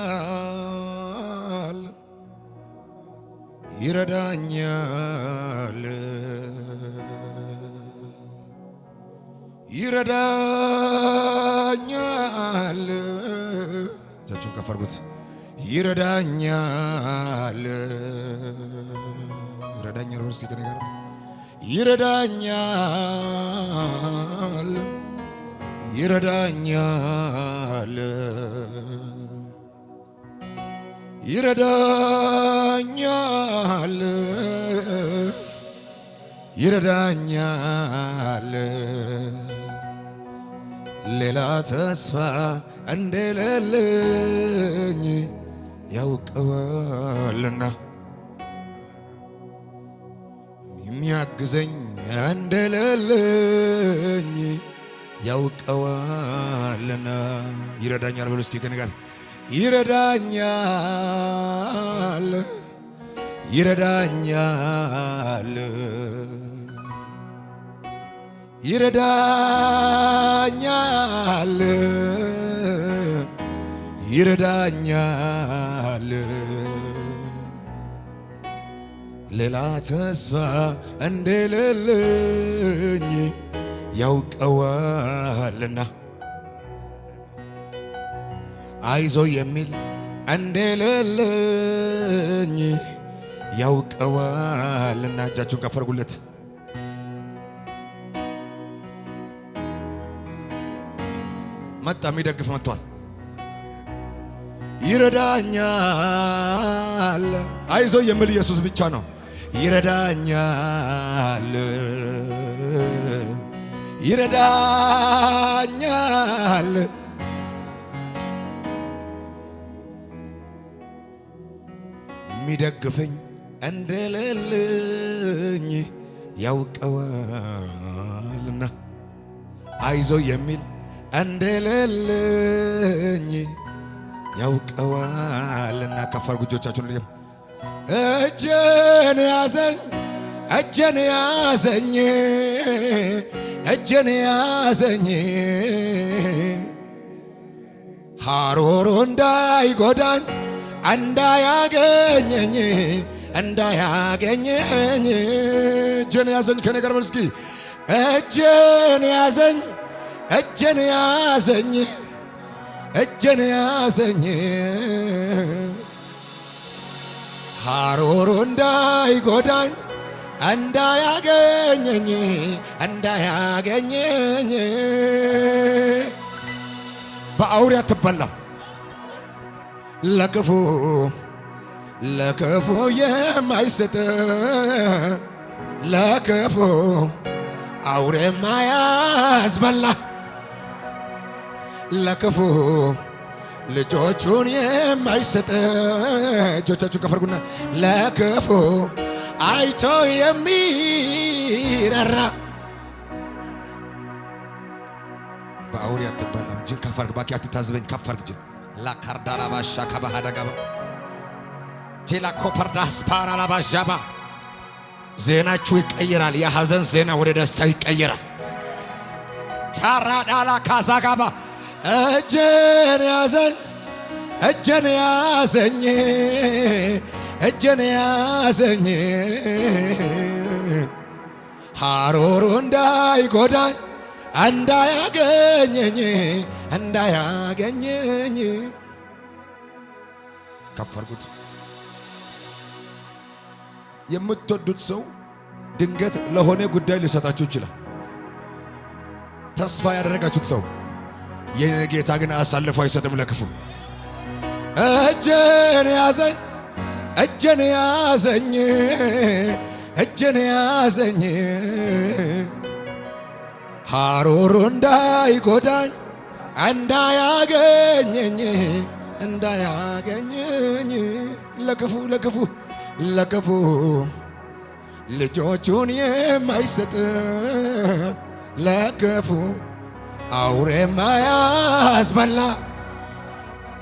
ይረዳኛል ይረዳኛል ይረዳኛል እጃችሁን ከፍ አድርጉት። ይረዳኛል ይረዳኛል ወርስኪ ከነገር ይረዳኛል ይረዳኛል ይረዳኛል ይረዳኛል ሌላ ተስፋ እንደሌለኝ ያውቀዋልና የሚያግዘኝ እንደሌለኝ ያውቀዋልና ይረዳኛል ብሎ እስኪ ከነገር ይረዳኛል ይረዳኛል ይረዳኛል ይረዳኛል ሌላ ተስፋ እንደሌለኝ ያውቀዋልና አይዞ የሚል እንደሌለኝ ያውቀዋልና እጃችሁን ከፍ አድርጉለት። መጣ የሚደግፍ መጥቷል። ይረዳኛል አይዞ የሚል ኢየሱስ ብቻ ነው። ይረዳኛል ይረዳኛል የሚደግፈኝ እንደሌለኝ ያውቀዋልና አይዞ የሚል እንደሌለኝ ያውቀዋልና ከፍ አድርጉ እጆቻችሁን። እጄን ያዘኝ እጄን ያዘኝ እጄን ያዘኝ ሐሩሩ እንዳይጎዳኝ እንዳያገኘኝ እንዳያገኘኝ እጄን ያዘኝ ከነገር በል እስኪ እጄን ያዘኝ እጄን ያዘኝ እጄን ያዘኝ ሐሩሩ እንዳይጎዳኝ እንዳያገኘኝ እንዳያገኘኝ በአውሬ አትበላም ለክፉ ለክፉ የማይሰጥ ለክፉ አውሬ ማያስበላ ለክፉ ልጆቹን የማይሰጥ እጆቻችሁን ከፍ አድርጉና ለክፉ አይቶ የሚራራ በአውሬ አትበላም። እጅን ከፍ አድርግ ባኪ አትታዘበኝ። ከፍ አድርግ እጅን ላካርዳራ ባሻ ከባሃዳጋባ ቴላ ኮፐርዳስ ፓራላ ባጃባ ዜናችሁ ይቀየራል። የሐዘን ዜና ወደ ደስታ ይቀየራል። ቻራዳላ ካዛጋባ እጄን ያዘኝ እጄን ያዘኝ እጄን ያዘኝ ሐሩሩ እንዳይጎዳኝ እንዳያገኘኝ እንዳያገኘኝ ከፍ አድርጉት። የምትወዱት ሰው ድንገት ለሆነ ጉዳይ ሊሰጣችሁ ይችላል። ተስፋ ያደረጋችሁት ሰው የጌታ ግን አሳልፎ አይሰጥም ለክፉ። እጄን ያዘኝ እጄን ያዘኝ እጄን ያዘኝ ሐሩሩ እንዳይጎዳኝ እንዳያገኘኝ እንዳያገኘኝ ለክፉ ለክፉ ለክፉ ልጆቹን የማይሰጥ ለክፉ አውሬ ማያስበላ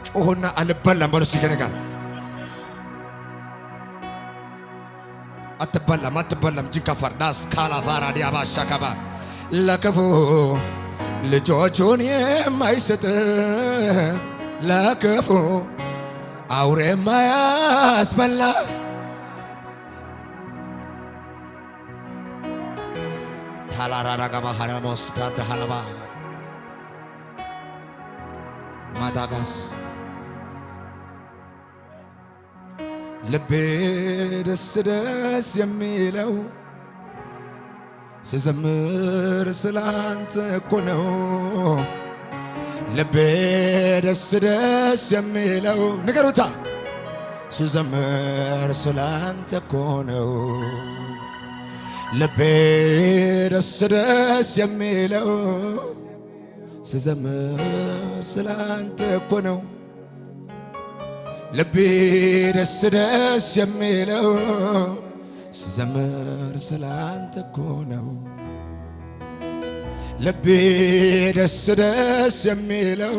ጮሆና አልበላም በሉ እስኪ ከኔ ጋር አትበላም አትበላም ጅካፋር ዳስ ካላፋራ ዲያባሻ ካባ ለክፉ ልጆቹን የማይሰጥ ለክፉ አውሬ ማያስበላ ታላራራጋባ ሃራሞስ ዳሃላባ ማዳጋስ ልቤ ደስ ደስ የሚለው ስዘምር ስላንተ እኮ ነው። ልቤ ደስ ደስ የሚለው ንገሩታ ስዘምር ስላንተ እኮ ነው። ልቤ ደስ ደስ የሚለው ስዘምር ስላንተ እኮ ነው። ልቤ ደስ ደስ የሚለው ስዘምር ስላንተ እኮ ነው። ልቤ ደስ ደስ የሚለው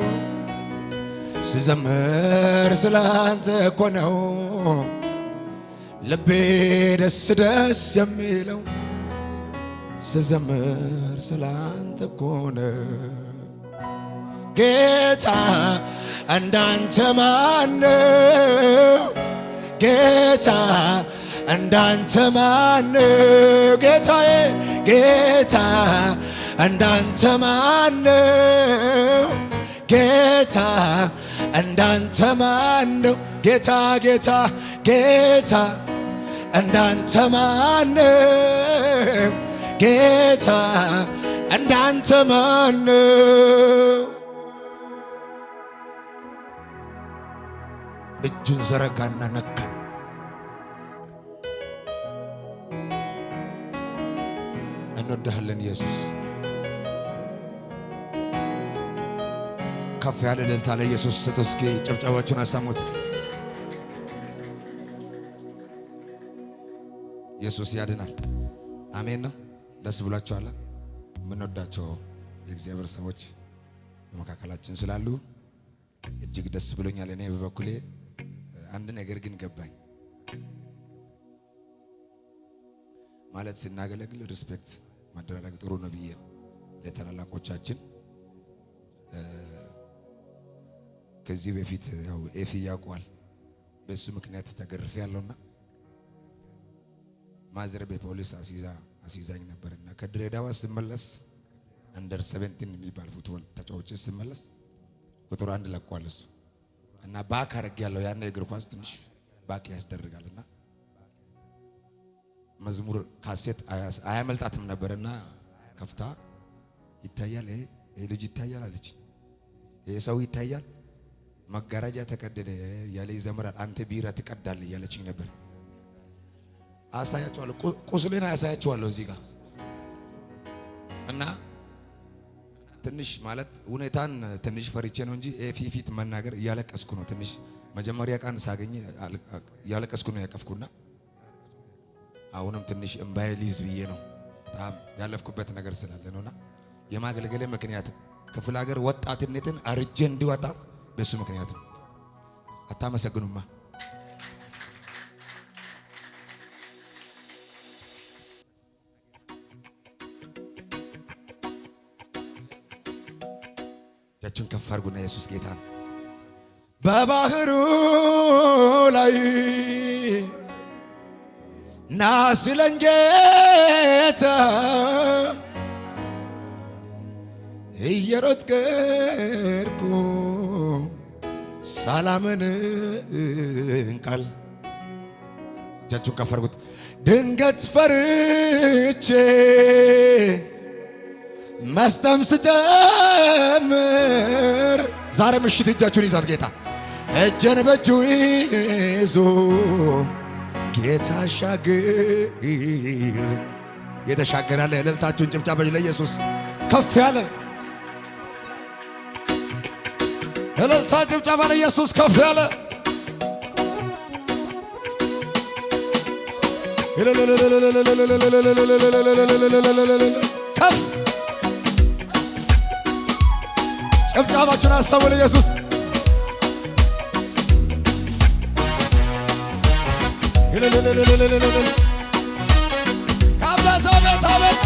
ስዘምር ስላንተ እኮ ነው። ልቤ ደስ ደስ የሚለው ስዘምር ስላንተ እኮ ነው። ጌታ እንዳንተ ማነው? ጌታ እንዳንተ ማነው? ጌታዬ ጌታ እንዳንተ ማነው? ጌታ እንዳንተ ማነው? ጌታ ጌታ ጌታ እንዳንተ ማነው? ጌታ እንዳንተ ማነው? እጁን ዘረጋና ነካን። እንወድሃለን ኢየሱስ። ከፍ ያለ እልልታ ለኢየሱስ ስጡ። እስኪ ጭብጨባችሁን አሰሙት። ኢየሱስ ያድናል። አሜን ነው። ደስ ብሏችኋል? የምንወዳቸው የእግዚአብሔር ሰዎች በመካከላችን ስላሉ እጅግ ደስ ብሎኛል። እኔ በበኩሌ አንድ ነገር ግን ገባኝ። ማለት ስናገለግል ሪስፔክት ማደረግ ጥሩ ነው ብዬ ለታላላቆቻችን ከዚህ በፊት ያው ኤፊ ያውቀዋል። በሱ ምክንያት ተገርፌ ያለውና ማዘር በፖሊስ አሲዛኝ ነበርና ከድሬዳዋ ስመለስ አንደር 17 የሚባል ፉትቦል ተጫዋች ስመለስ ቁጥር 1 ለቋል እሱ እና ባክ አረግ ያለው ያን እግር ኳስ ትንሽ ባክ ያስደርጋልና መዝሙር ካሴት አያመልጣትም ነበርና ከፍታ ይታያል፣ ይሄ ልጅ ይታያል አለች። ይሄ ሰው ይታያል፣ መጋረጃ ተቀደደ ያለ ይዘምራል፣ አንተ ቢራ ትቀዳለህ ያለችኝ ነበር። አሳያቸዋለሁ፣ ቁስሌን አሳያቸዋለሁ እዚህ ጋር እና ትንሽ ማለት ሁኔታን ትንሽ ፈርቼ ነው እንጂ ፊት መናገር እያለቀስኩ ነው። ትንሽ መጀመሪያ ቀን ሳገኝ እያለቀስኩ ነው ያቀፍኩና አሁንም ትንሽ እምባዬ ሊይዝ ብዬ ነው። በጣም ያለፍኩበት ነገር ስላለ ነውና የማገልገሌ ምክንያት ክፍለ ሀገር ወጣትነትን አርጄ እንዲወጣ በሱ ምክንያት ነው። አታመሰግኑማ? እጃችሁን ከፍ አድርጉና ኢየሱስ ጌታ ነው። በባህሩ ላይ ናስለኝ ጌታ እየሮጥኩ ሰላምን ቃል እጃችሁን ከፍ አድርጉት። ድንገት ፈርቼ መስጠም ስጀምር ዛሬ ምሽት እጃችሁን ይዛት ጌታ እጄን በእጁ ይዞ ጌታ ሻገር የተሻገረ ያለ እልልታችሁን ጭብጨባ ለኢየሱስ ከፍ ያለ እልልታ ጭብጨባ ለኢየሱስ ከፍ ያለ ከፍ ጭብጨባችሁን አሰሙ ለኢየሱስ። አቤት አቤት አቤት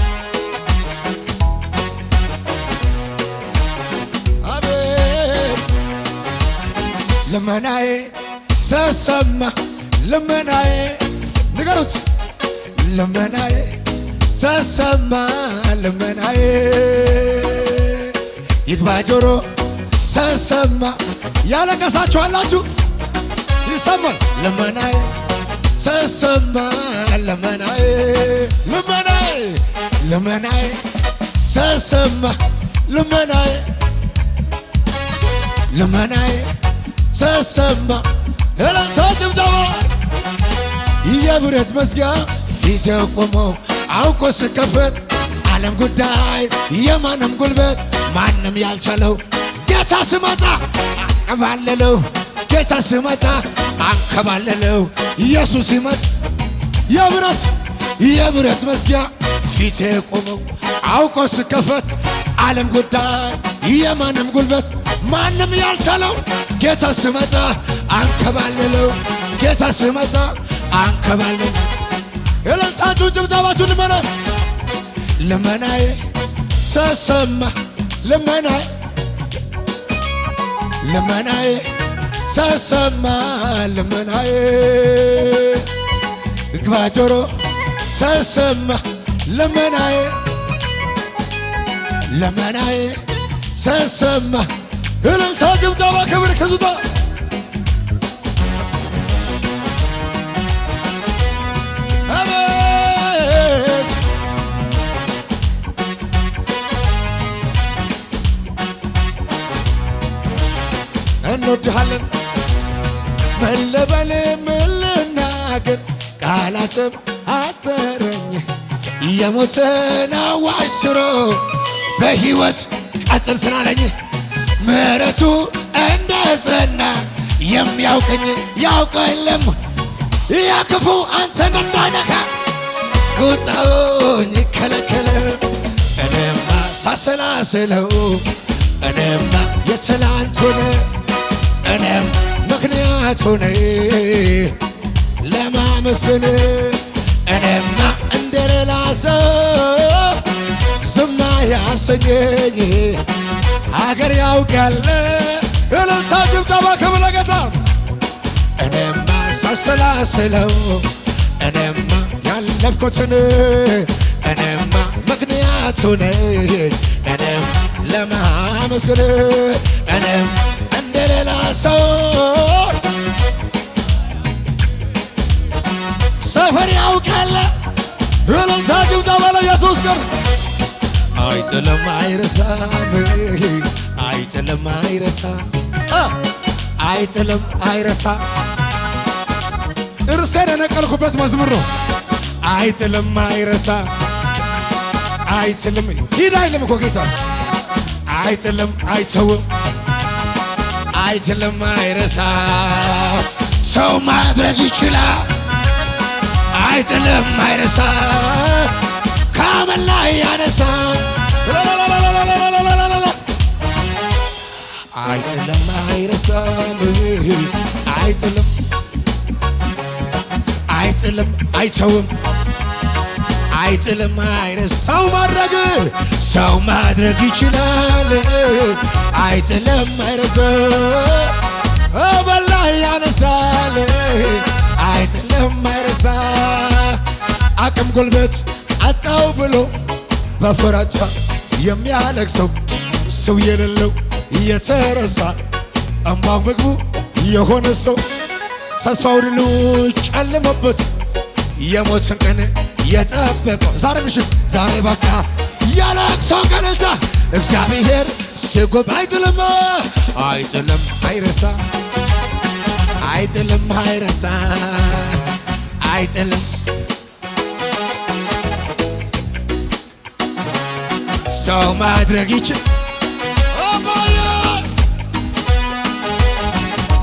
አቤት ልመናዬ ተሰማ ልመናዬ ንገሩት ልመናዬ ተሰማ ልመናዬ ይግባ ጆሮ ተሰማ ያለቀሳችሁ አላችሁ ይሰማል ልመናዬ ተሰማ ልመናዬ ልመናዬ ልመናዬ ተሰማ ልመናዬ ልመናዬ ተሰማ እልልታ ጭብጨባ የብረት መዝጊያ ፊት የቆመው አውቆ ስከፈት ዓለም ጉዳይ የማንም ጉልበት ማንም ያልቻለው ጌታ ስመጣ አንከባለለው ጌታ ስመጣ አንከባለለው ኢየሱስ ሲመጣ የብረት መዝጊያ ፊት የቆመው አውቆ ስከፈት ዓለም ጉዳይ የማንም ጉልበት ማንም ያልቻለው ጌታ ስመጣ አንከባለለው ጌታ ስመጣ አንከባለለው እልልታችሁ ጭብጨባችሁ ልመናዬ ተሰማ ልመናዬ ተሰማ ልመናዬ ይግባ ጆሮ ተሰማ ልመናዬ ተሰማ እልልታ ጭብጨባ ክብር ከዙታ አቤት እንወድሃለን ምን ልበል ምን ልናገር ቃላትም አጠረኝ የሞትን አዋጅ ሽሮ በሕይወት ቀጥል ስላለኝ ምሕረቱ እንደ ጸና የሚያውቀኝ ያውቀለም ያ ክፉ አንተን እንዳይነካ ቁጣውን ይከለከለ እኔማ ሳሰላስለው እኔማ የትላንቱን እኔም ምክንያቱን ለማመስገን እኔማ እንደሌላ ሰው ዝም ያሰኘኝ ሀገር ያውቃል እልልታ ጭብጨባ ክብር ለጌታ እኔማ ሳሰላስለው እኔማ ያለፍኩትን እኔማ ምክንያቱን እኔም ለማመስገን እኔም እንደሌላ ሰው ሰፈር ያውቃል እልልታ ጭብጨባ ለኢየሱስ ጋር አይጥልም አይረሳም አይጥልም አይረሳም አይጥልም አይረሳም ጥርሴን የነቀልኩበት መዝሙር ነው አይጥልም አይረሳም አይጥልም ሂድ አይልም እኮ ጌታ አይጥልም አይተውም አይጥልም አይረሳም ሰው ማድረግ ይችላል አይጥልም አይረሳም ከአመድ ላይ ያነሳ አይጥልም አይረሳም አይጥልም አይጥልም አይተውም አይጥልም አይረሳም ሰው ማድረግ ይችላል አይጥልም አይረሳም ከአመድ ላይ ያነሳል አይጥልም አይረሳም አቅም ጉልበት አጣው ብሎ በፍራቻ የሚያለቅሰው ሰው የሌለው የተረሳ እንባው ምግቡ የሆነ ሰው ተስፋው ሁሉ ጨለመበት የሞትን ቀን የጠበቀው ዛሬ ምሽት ዛሬ በቃ ያለቅሰው ቀንታ እግዚአብሔር ሲጎብ አይጥልም አይጥልም አይረሳ አይጥልም አይረሳ አይጥልም ሰው ማድረግ ይችል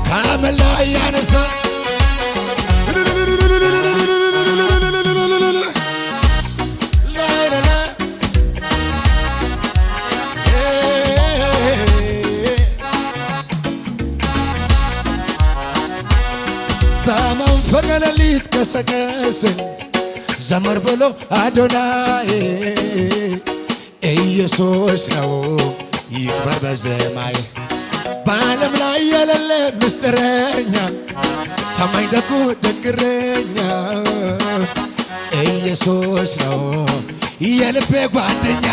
ከአመድ ላይ ያነሳ በመንፈቀ ሌሊት ቀሰቀሰኝ ዘመር ብሎ አዶናይ ኢየሱስ ነው ይክበር በሰማይ በዓለም ላይ የሌለ ምስጢረኛ ታማኝ ደጉ ደግረኛ ኢየሱስ ነው የልቤ ጓደኛ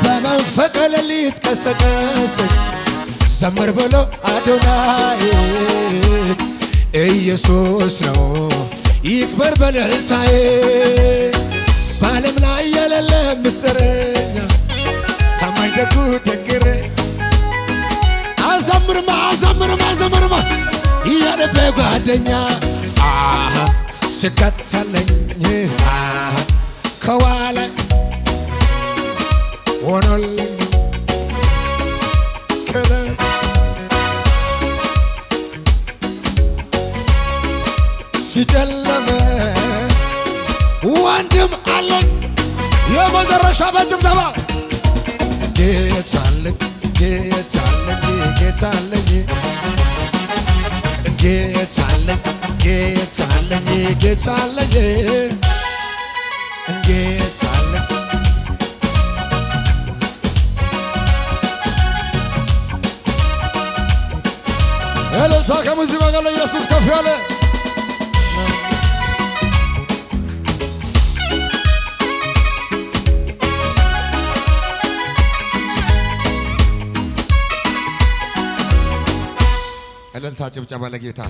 በመንፈቀ ሌሊት ቀሰቀሰኝ ዘምር ብሎ አዶናይ ኢየሱስ ነው ይክበር በእልልታዬ በዓለም ላይ የሌለ ምስጢረኛ ታማኝ ደጉ ደግረኛ አዘምርማ የልቤ ጓደኛ ስከተለኝ ከኋላ ሆኖልኝ ከለል ሲጨለመ ወንድም አለኝ የመጨረሻ በጭብጨባ ጌታለኝ ጌታለኝ ጌታለኝ ጌታለኝ ጌታለኝ ጌታለኝ ጌታለኝ እልልታ ከሙዚቃ ጋር ለኢየሱስ ከፍ ያለ እልልታ ጭብጨባ ለጌታ